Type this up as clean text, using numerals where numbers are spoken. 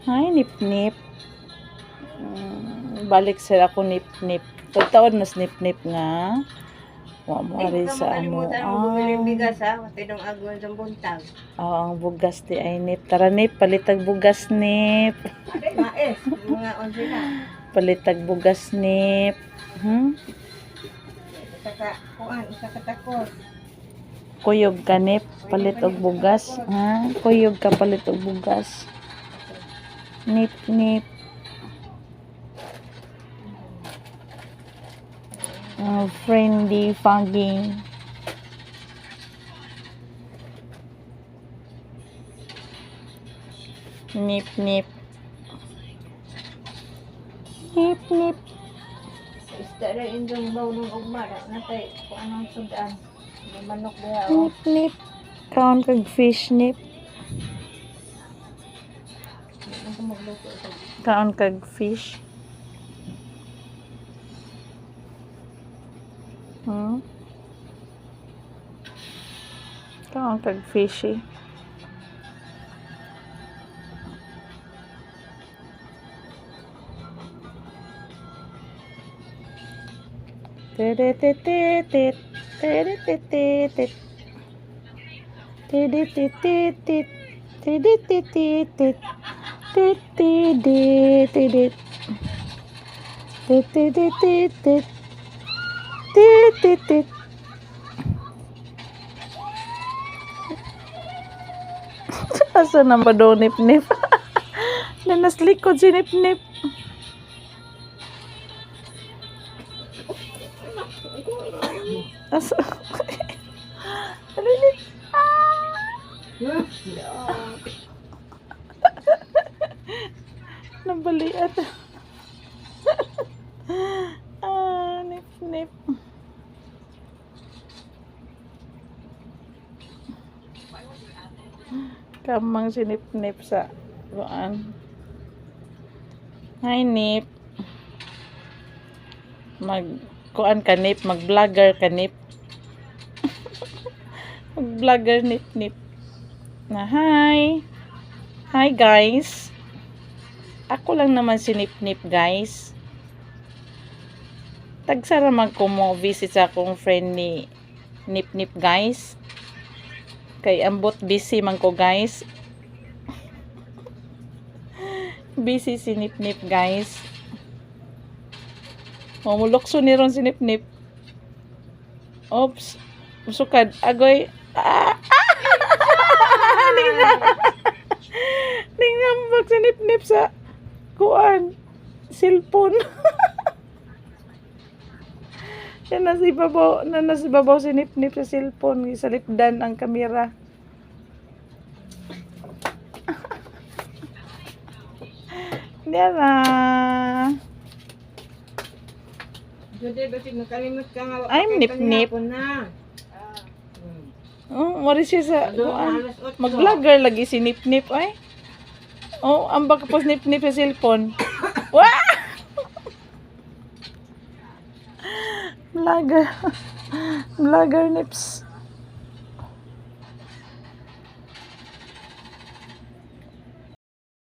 Hi, nip-nip. Balik sila ako nip-nip. Tagtawad na snip-nip nga. Wa mo rin sa amo. Bumili bigas ha, matidong agon sa buntag. Ang bugas di ay nip. Tara nip, palitag bugas nip. Mais, mga onse na. Palitag bugas nip. Isa ka takot. Kuyog ka nip, palit og bugas. Ha? Kuyog ka palit og bugas. Nip-nip. Friendly fogging. Nip-nip. Nip-nip. Isda na indong baw ng ugma. Natay kung anong sudan. May manok ba? Nip-nip. Kaon kag fish nip. Kaon kag fish. Kaon kag fishy. Tidititit. Tidititit. Tidititit. Tidititit. Tidititit. Tidititit. Tidititit. Asa na ba daw nip-nip? Nanaslikod si nip-nip. Asa? Alilit. Nabalian. Nip-nip. Kamang si nip-nip sa kuan. Hi nip. Kuan ka nip, mag-vlogger ka nip. Mag-vlogger nip-nip. Na hi. Hi guys. Ako lang naman si nip-nip guys. Tagsara man ko mo visit sa akong friend ni nip-nip guys. Kay ambot busy man ko guys. Busy si nip-nip guys. Mulokso ni ron si nip-nip. Oops. Musukad. Agoy. Ningambag si nip-nip sa kuan. Cellphone. Nasibabaw si nip-nip sa cellphone. Isalipdan ang kamera. Diara. I'm nip-nip. Mari siya sa mag-vlogger lagi si nip-nip ay. Ambag kapos nip-nip sa cellphone. Wah! Vlogger. Vlogger nips.